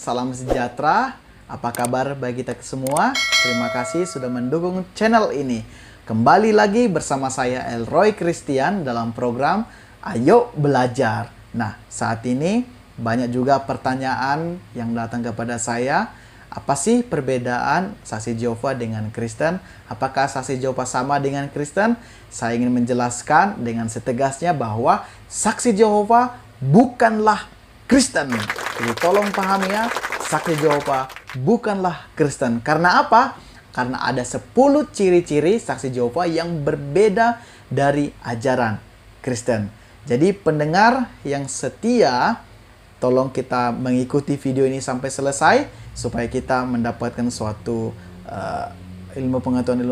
salam sejahtera. Apa kabar bagi kita semua? Terima kasih sudah mendukung channel ini. Kembali lagi bersama saya Elroy Christian dalam program Ayo Belajar. Nah, saat ini banyak juga pertanyaan yang datang kepada saya. Apa sih perbedaan saksi Jehova dengan Kristen? Apakah saksi Jehova sama dengan Kristen? Saya ingin menjelaskan dengan setegasnya bahwa saksi Jehova bukanlah Kristen. Jadi tolong pahami ya, saksi Jehova bukanlah Kristen. Karena apa? Karena ada 10 ciri-ciri saksi Jehova yang berbeda dari ajaran Kristen. Jadi pendengar yang setia, tolong kita mengikuti video ini sampai selesai supaya kita mendapatkan suatu ilmu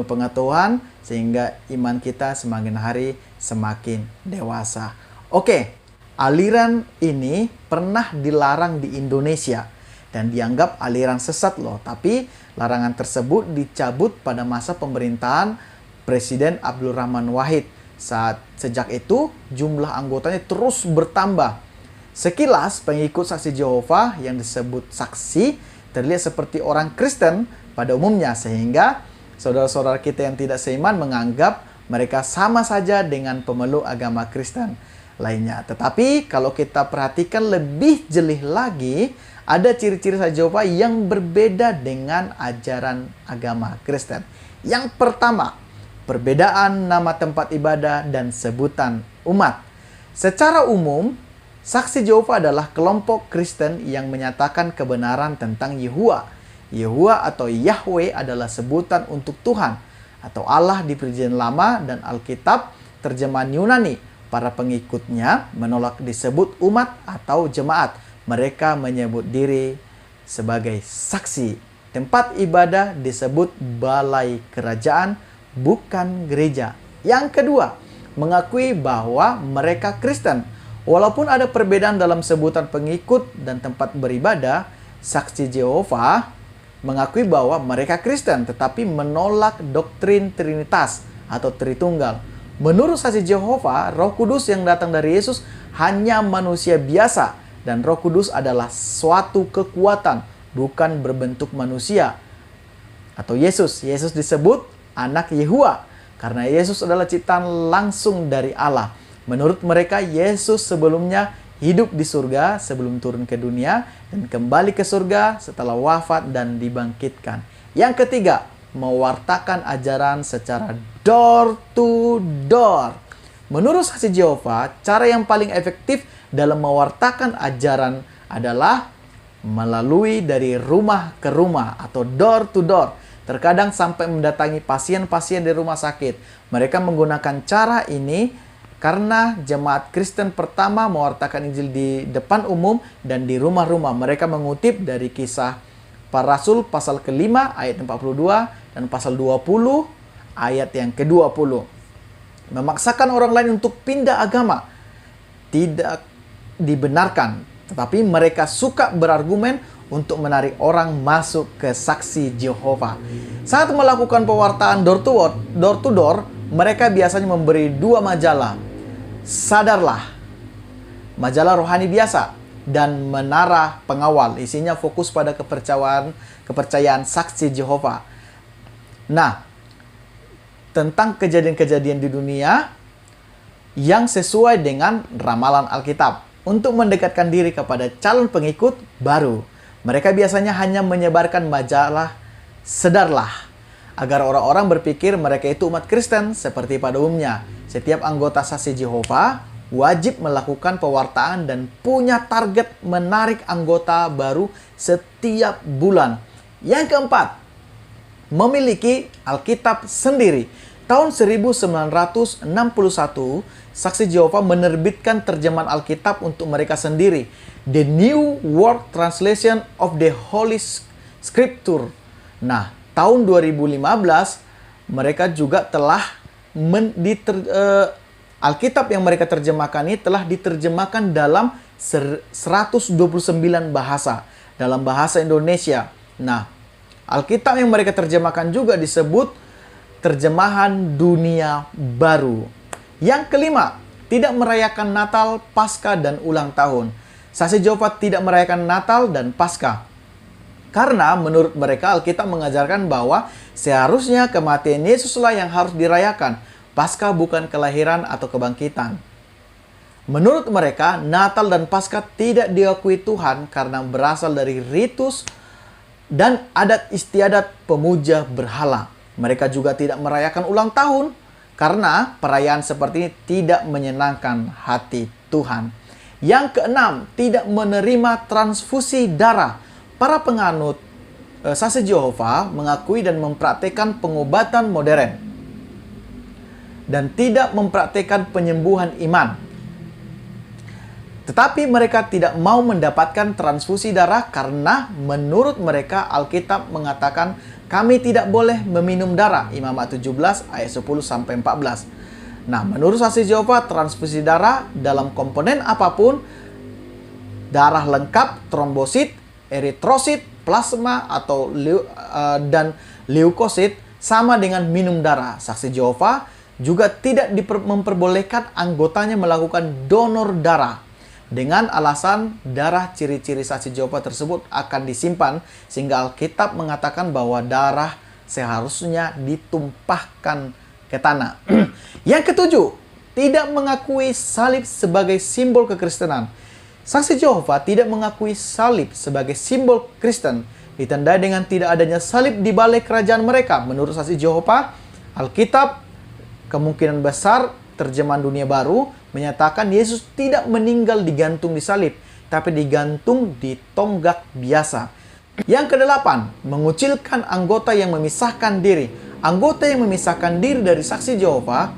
pengetahuan sehingga iman kita semakin hari semakin dewasa. Oke, aliran ini pernah dilarang di Indonesia dan dianggap aliran sesat loh. Tapi larangan tersebut dicabut pada masa pemerintahan Presiden Abdul Rahman Wahid. Sejak itu jumlah anggotanya terus bertambah. Sekilas pengikut saksi Jehova yang disebut saksi terlihat seperti orang Kristen pada umumnya, sehingga saudara-saudara kita yang tidak seiman menganggap mereka sama saja dengan pemeluk agama Kristen lainnya. Tetapi kalau kita perhatikan lebih jeli lagi, ada ciri-ciri saksi Jehova yang berbeda dengan ajaran agama Kristen. Yang pertama, perbedaan nama tempat ibadah dan sebutan umat. Secara umum, saksi Jehova adalah kelompok Kristen yang menyatakan kebenaran tentang Yehuwa. Yehuwa atau Yahweh adalah sebutan untuk Tuhan atau Allah di Perjanjian Lama dan Alkitab terjemahan Yunani. Para pengikutnya menolak disebut umat atau jemaat. Mereka menyebut diri sebagai saksi. Tempat ibadah disebut balai kerajaan, bukan gereja. Yang kedua, mengakui bahwa mereka Kristen. Walaupun ada perbedaan dalam sebutan pengikut dan tempat beribadah, saksi Jehova mengakui bahwa mereka Kristen tetapi menolak doktrin Trinitas atau Tritunggal. Menurut saksi Jehova, Roh Kudus yang datang dari Yesus hanya manusia biasa dan Roh Kudus adalah suatu kekuatan, bukan berbentuk manusia. Atau Yesus disebut anak Yehuwa karena Yesus adalah ciptaan langsung dari Allah. Menurut mereka, Yesus sebelumnya hidup di surga sebelum turun ke dunia dan kembali ke surga setelah wafat dan dibangkitkan. Yang ketiga, mewartakan ajaran secara door to door. Menurut saksi Jehova, cara yang paling efektif dalam mewartakan ajaran adalah melalui dari rumah ke rumah atau door to door. Terkadang sampai mendatangi pasien-pasien di rumah sakit. Mereka menggunakan cara ini karena jemaat Kristen pertama mewartakan Injil di depan umum dan di rumah-rumah. Mereka mengutip dari Kisah Para Rasul pasal ke-5 ayat 42 dan pasal 20 ayat yang ke-20. Memaksakan orang lain untuk pindah agama tidak dibenarkan, tetapi mereka suka berargumen untuk menarik orang masuk ke saksi Jehova. Saat melakukan pewartaan door to door, mereka biasanya memberi 2 majalah. Sadarlah, majalah rohani biasa, dan Menara Pengawal. Isinya fokus pada kepercayaan saksi Jehova. Nah, tentang kejadian-kejadian di dunia yang sesuai dengan ramalan Alkitab. Untuk mendekatkan diri kepada calon pengikut baru, mereka biasanya hanya menyebarkan majalah Sadarlah agar orang-orang berpikir mereka itu umat Kristen. Seperti pada umumnya, setiap anggota saksi Jehova wajib melakukan pewartaan dan punya target menarik anggota baru setiap bulan. Yang keempat, memiliki Alkitab sendiri. Tahun 1961, saksi Jehova menerbitkan terjemahan Alkitab untuk mereka sendiri, The New World Translation of the Holy Scripture. Nah, tahun 2015 mereka juga telah Alkitab yang mereka terjemahkan ini telah diterjemahkan dalam 129 bahasa dalam bahasa Indonesia. Nah, Alkitab yang mereka terjemahkan juga disebut terjemahan dunia baru. Yang kelima, tidak merayakan Natal, Paskah, dan ulang tahun. Saksi Jehova tidak merayakan Natal dan Paskah. Karena menurut mereka Alkitab mengajarkan bahwa seharusnya kematian Yesuslah yang harus dirayakan. Paskah bukan kelahiran atau kebangkitan. Menurut mereka, Natal dan Paskah tidak diakui Tuhan karena berasal dari ritus dan adat istiadat pemuja berhala. Mereka juga tidak merayakan ulang tahun karena perayaan seperti ini tidak menyenangkan hati Tuhan. Yang keenam, tidak menerima transfusi darah. Para penganut Saksi Yehova mengakui dan mempraktikkan pengobatan modern dan tidak mempraktikkan penyembuhan iman. Tetapi mereka tidak mau mendapatkan transfusi darah karena menurut mereka Alkitab mengatakan kami tidak boleh meminum darah. Imamat 17 ayat 10-14. Nah, menurut Saksi Yehova, transfusi darah dalam komponen apapun, darah lengkap, trombosit, eritrosit, plasma atau dan leukosit sama dengan minum darah. Saksi Yehova juga tidak memperbolehkan anggotanya melakukan donor darah dengan alasan darah ciri-ciri Saksi Yehova tersebut akan disimpan sehingga Alkitab mengatakan bahwa darah seharusnya ditumpahkan ke tanah. Yang ketujuh, tidak mengakui salib sebagai simbol kekristenan. Saksi Yehova tidak mengakui salib sebagai simbol Kristen, ditandai dengan tidak adanya salib di balai kerajaan mereka. Menurut Saksi Yehova, Alkitab kemungkinan besar terjemahan Dunia Baru menyatakan Yesus tidak meninggal digantung di salib, tapi digantung di tonggak biasa. Yang kedelapan, mengucilkan anggota yang memisahkan diri. Anggota yang memisahkan diri dari Saksi Yehova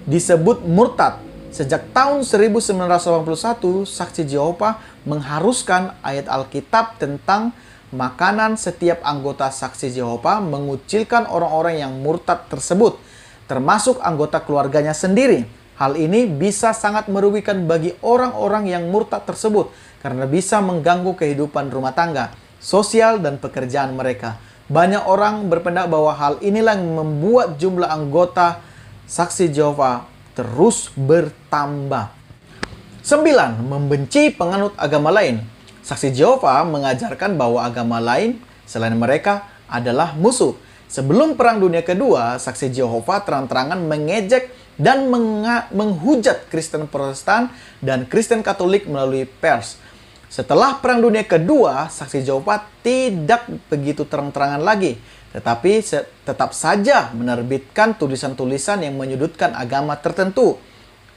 disebut murtad. Sejak tahun 1981, Saksi Yehova mengharuskan ayat Alkitab tentang makanan setiap anggota Saksi Yehova mengucilkan orang-orang yang murtad tersebut, termasuk anggota keluarganya sendiri. Hal ini bisa sangat merugikan bagi orang-orang yang murtad tersebut karena bisa mengganggu kehidupan rumah tangga, sosial, dan pekerjaan mereka. Banyak orang berpendapat bahwa hal inilah yang membuat jumlah anggota Saksi Yehova terus bertambah. 9. Membenci penganut agama lain. Saksi Yehova mengajarkan bahwa agama lain selain mereka adalah musuh. Sebelum Perang Dunia Kedua, Saksi Yehova terang-terangan mengejek dan menghujat Kristen Protestan dan Kristen Katolik melalui pers. Setelah Perang Dunia Kedua, Saksi Yehova tidak begitu terang-terangan lagi, tetapi tetap saja menerbitkan tulisan-tulisan yang menyudutkan agama tertentu.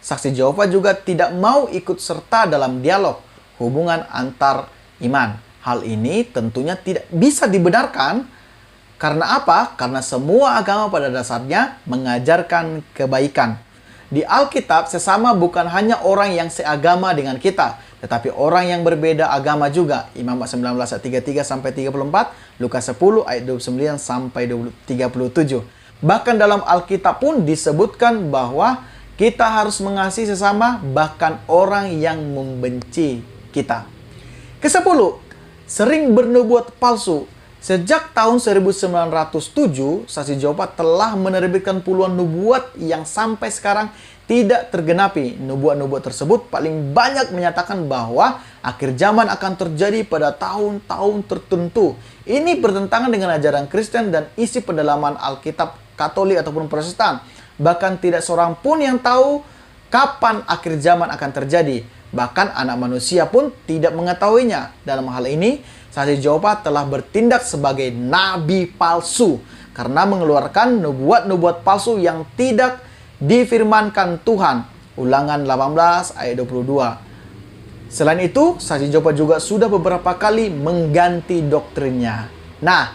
Saksi Yehova juga tidak mau ikut serta dalam dialog hubungan antar iman. Hal ini tentunya tidak bisa dibenarkan. Karena apa? Karena semua agama pada dasarnya mengajarkan kebaikan. Di Alkitab, sesama bukan hanya orang yang seagama dengan kita, tetapi orang yang berbeda agama juga. Imamat 19 ayat 33-34, Lukas 10 ayat 29-37. Bahkan dalam Alkitab pun disebutkan bahwa kita harus mengasihi sesama, bahkan orang yang membenci kita. Ke-10, sering bernubuat palsu. Sejak tahun 1907, Saksi Yehova telah menerbitkan puluhan nubuat yang sampai sekarang tidak tergenapi. Nubuat-nubuat tersebut paling banyak menyatakan bahwa akhir zaman akan terjadi pada tahun-tahun tertentu. Ini bertentangan dengan ajaran Kristen dan isi pendalaman Alkitab Katolik ataupun Protestan. Bahkan tidak seorang pun yang tahu kapan akhir zaman akan terjadi. Bahkan anak manusia pun tidak mengetahuinya. Dalam hal ini, Saksi Yehova telah bertindak sebagai nabi palsu karena mengeluarkan nubuat-nubuat palsu yang tidak difirmankan Tuhan. Ulangan 18 ayat 22. Selain itu, Saksi Yehova juga sudah beberapa kali mengganti doktrinnya. Nah,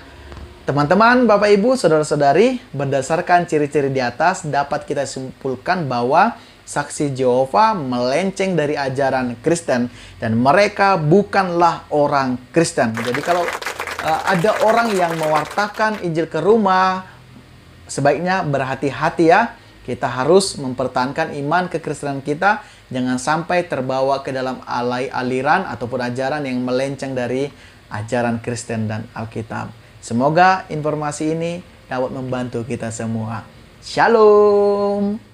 teman-teman, Bapak Ibu, Saudara-saudari, berdasarkan ciri-ciri di atas dapat kita simpulkan bahwa Saksi Yehova melenceng dari ajaran Kristen dan mereka bukanlah orang Kristen. Jadi kalau ada orang yang mewartakan Injil ke rumah, sebaiknya berhati-hati ya. Kita harus mempertahankan iman kekristenan kita, jangan sampai terbawa ke dalam aliran ataupun ajaran yang melenceng dari ajaran Kristen dan Alkitab. Semoga informasi ini dapat membantu kita semua. Shalom.